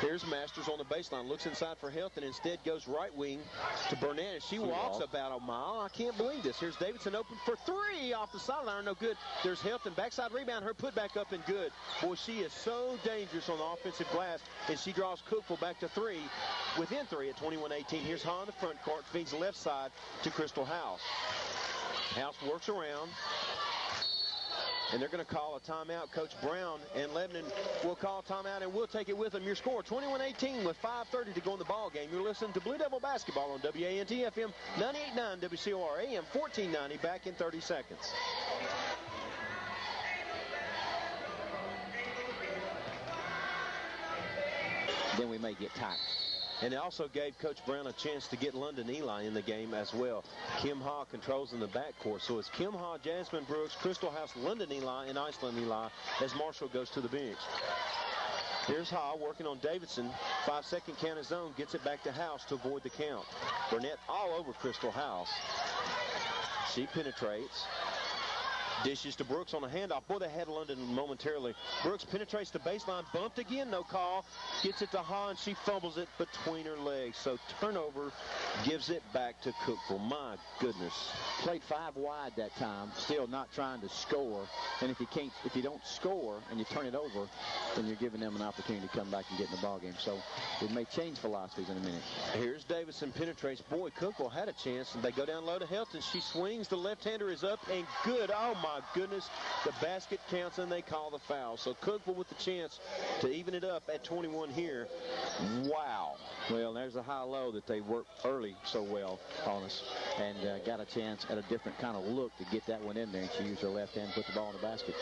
Here's Masters on the baseline. Looks inside for help and instead goes right wing to Burnett. And she walks about a mile. I can't believe this. Here's Davidson open for three off the sideline. No good. There's Helton. Backside rebound. Her put back up and good. Boy, she is so dangerous on the offensive glass. And she draws Cookeville back to three. Within three at 21-18. Here's Ha in the front court. Feeds left side to Crystal House. House works around. And they're going to call a timeout. Coach Brown and Lebanon will call a timeout, and we'll take it with them. Your score, 21-18 with 5:30 to go in the ball game. You're listening to Blue Devil Basketball on WANT-FM 98.9 WCOR AM 1490. Back in 30 seconds. Then we may get tight. And it also gave Coach Brown a chance to get London Eli in the game as well. Kim Ha controls in the backcourt. So it's Kim Ha, Jasmine Brooks, Crystal House, London Eli, and Iceland Eli as Marshall goes to the bench. Here's Ha working on Davidson. 5-second count is zone. Gets it back to House to avoid the count. Burnett all over Crystal House. She penetrates. Dishes to Brooks on a handoff. Boy, they had London momentarily. Brooks penetrates the baseline. Bumped again. No call. Gets it to Ha, and she fumbles it between her legs. So turnover gives it back to Cookeville. My goodness. Played 5 wide that time. Still not trying to score. And if you don't score and you turn it over, then you're giving them an opportunity to come back and get in the ball game. So it may change philosophies in a minute. Here's Davidson penetrates. Boy, Cookeville had a chance. And they go down low to Helton. She swings. The left-hander is up and good. Oh, my goodness. The basket counts and they call the foul. So Cookeville with the chance to even it up at 21 here. Wow. Well, there's a high-low that they worked early so well on us and got a chance at a different kind of look to get that one in there. And she used her left hand to put the ball in the basket.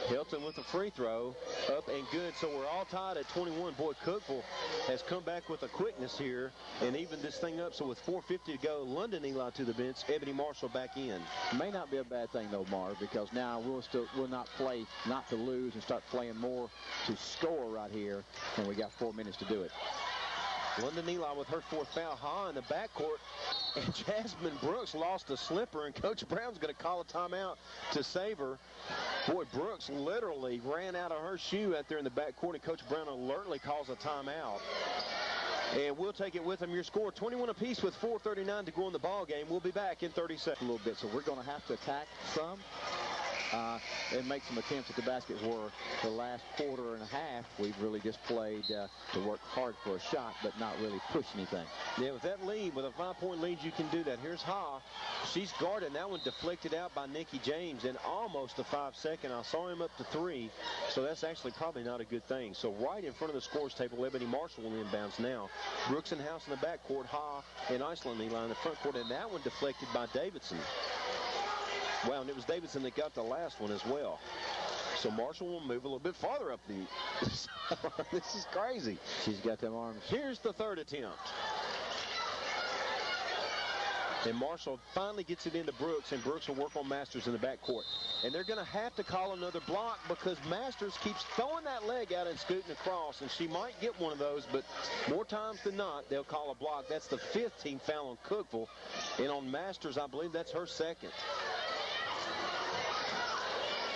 Helton with a free throw, up and good. So we're all tied at 21. Boy, Cookeville has come back with a quickness here and evened this thing up. So with 4:50 to go, London Eli to the bench, Ebony Marshall back in. May not be a bad thing though, Marv, because now we'll not play not to lose and start playing more to score right here, and we got 4 minutes to do it. London Eli with her 4th foul. Ha in the backcourt. And Jasmine Brooks lost a slipper, and Coach Brown's going to call a timeout to save her. Boy, Brooks literally ran out of her shoe out there in the backcourt, and Coach Brown alertly calls a timeout. And we'll take it with them. Your score, 21 apiece with 4:39 to go in the ball game. We'll be back in 30 seconds. A little bit, so we're going to have to attack some. And make some attempts at the basket where the last quarter and a half we've really just played to work hard for a shot but not really push anything. Yeah, with that lead, with a 5-point lead, you can do that. Here's Ha. She's guarded. That one deflected out by Nikki James in almost a 5-second. I saw him up to 3, so that's actually probably not a good thing. So right in front of the scores table, Ebony Marshall will inbounds now. Brooks and House in the backcourt, Ha and Iceland Eli in the front court, and that one deflected by Davidson. Wow, and it was Davidson that got the last one as well. So Marshall will move a little bit farther up the... This is crazy. She's got them arms. Here's the 3rd attempt. And Marshall finally gets it into Brooks, and Brooks will work on Masters in the backcourt. And they're going to have to call another block because Masters keeps throwing that leg out and scooting across, and she might get one of those, but more times than not, they'll call a block. That's the 5th team foul on Cookeville, and on Masters, I believe that's her 2nd.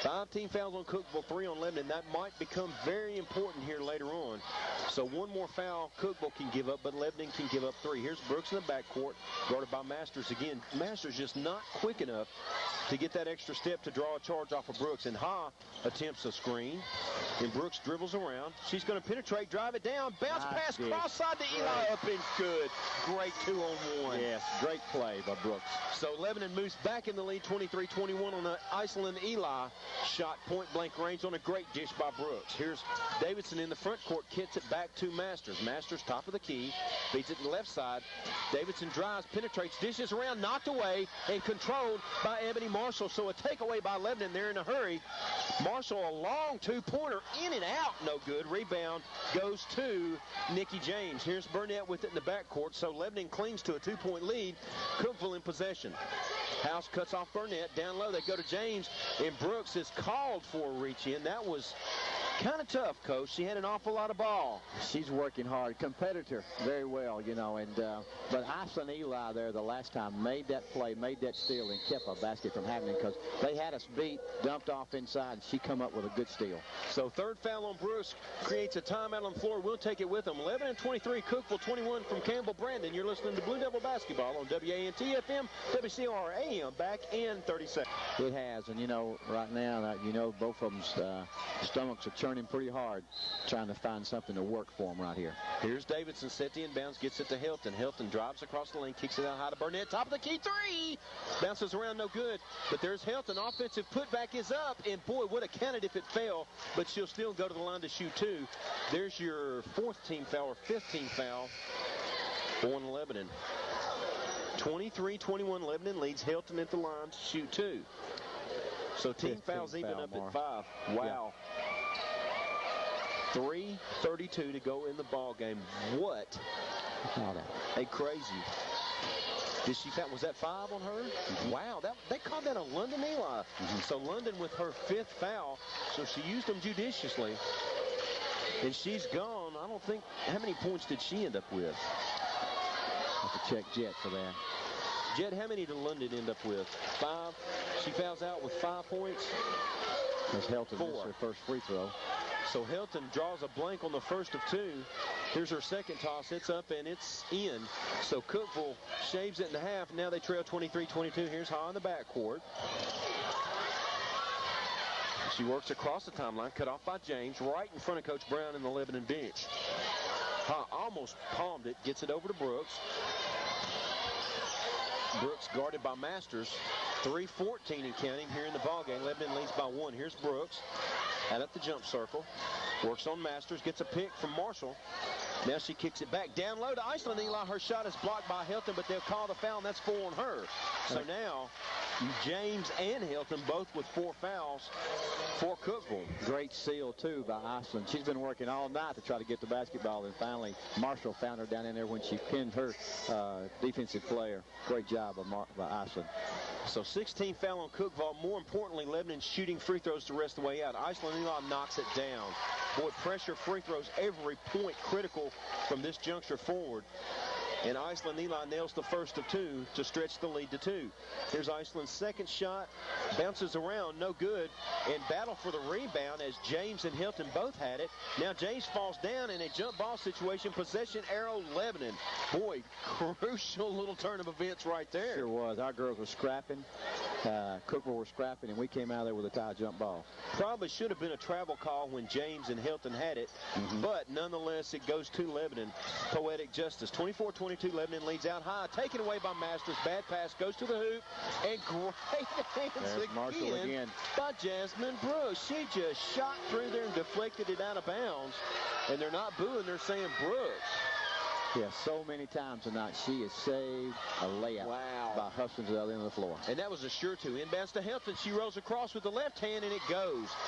5 team fouls on Cookeville, 3 on Lebanon. That might become very important here later on. So one more foul Cookeville can give up, but Lebanon can give up 3. Here's Brooks in the backcourt, guarded by Masters again. Masters just not quick enough to get that extra step to draw a charge off of Brooks. And Ha attempts a screen, and Brooks dribbles around. She's going to penetrate, drive it down, bounce pass, cross side to Eli, up and good. Great 2-on-1. Yes, great play by Brooks. So Lebanon moves back in the lead, 23-21 on the Iceland Eli shot, point blank range on a great dish by Brooks. Here's Davidson in the front court, kicks it back to Masters. Masters top of the key, feeds it to the left side. Davidson drives, penetrates, dishes around, knocked away, and controlled by Ebony Marshall. So a takeaway by Lebanon. They're in a hurry. Marshall, a long 2-pointer, in and out, no good. Rebound goes to Nikki James. Here's Burnett with it in the backcourt. So Lebanon clings to a 2-point lead. Cookeville in possession. House cuts off Burnett. Down low, they go to James, and Brooks is called for a reach in. That was Kind of tough, Coach. She had an awful lot of ball. She's working hard. Competitor very well, you know. And but Iceland Eli there the last time made that play, made that steal, and kept a basket from happening because they had us beat, dumped off inside, and she come up with a good steal. So third foul on Brooks creates a timeout on the floor. We'll take it with them. 11-23, Cookeville 21 from Campbell Brandon. You're listening to Blue Devil Basketball on WANT-FM, WCR-AM. Back in 30 seconds. It has, and you know, right now, you know, both of them's stomachs are churning pretty hard, trying to find something to work for them right here. Here's Davidson, set the inbounds, gets it to Hilton. Hilton drives across the lane, kicks it out high to Burnett. Top of the key three. Bounces around, no good. But there's Hilton. Offensive putback is up, and boy, would have counted if it fell. But she'll still go to the line to shoot two. There's your fourth team foul or fifth team foul on Lebanon. 23-21, Lebanon leads. Hilton at the line to shoot two. So team fouls even up at 5. Wow. Yeah. 3:32 to go in the ball game. What a crazy. Did she foul? Was that 5 on her? Mm-hmm. Wow, they called that a London Eli. Mm-hmm. So London with her 5th foul. So she used them judiciously. And she's gone. I don't think, how many points did she end up with? Have to check Jet for that. Jet, how many did London end up with? 5. She fouls out with 5 points. As Hilton missed her first free throw. So Hilton draws a blank on the first of 2. Here's her second toss. It's up and it's in. So Cookeville shaves it in half. Now they trail 23-22. Here's Ha in the backcourt. She works across the timeline, cut off by James, right in front of Coach Brown in the Lebanon bench. Ha almost palmed it, gets it over to Brooks. Brooks guarded by Masters. 3:14 and counting here in the ballgame. Lebanon leads by 1. Here's Brooks out at the jump circle. Works on Masters, gets a pick from Marshall. Now she kicks it back down low to Iceland Eli. Her shot is blocked by Hilton, but they'll call the foul, and that's 4 on her. So now James and Hilton both with 4 fouls for Cookeville. Great seal, too, by Iceland. She's been working all night to try to get the basketball, and finally Marshall found her down in there when she pinned her defensive player. Great job by Iceland. So 16 foul on Cookeville. More importantly, Lebanon shooting free throws the rest of the way out. Iceland Eli knocks it down. Boy, pressure free throws every point critical from this juncture forward. And Iceland Eli nails the first of 2 to stretch the lead to 2. Here's Iceland's second shot. Bounces around, no good. And battle for the rebound as James and Hilton both had it. Now James falls down in a jump ball situation. Possession arrow Lebanon. Boy, crucial little turn of events right there. Sure was. Our girls were scrapping. Cookeville were scrapping, and we came out of there with a tie jump ball. Probably should have been a travel call when James and Hilton had it. Mm-hmm. But nonetheless, it goes to Lebanon. Poetic justice. 24-22. Lebanon leads out high, taken away by Masters. Bad pass goes to the hoop, and great hands again by Jasmine Brooks. She just shot through there and deflected it out of bounds, and they're not booing, they're saying Brooks. Yeah, so many times tonight she has saved a layup by hustling to the other end of the floor. And that was a sure to. Inbounds to Hilton. She rolls across with the left hand, and it goes.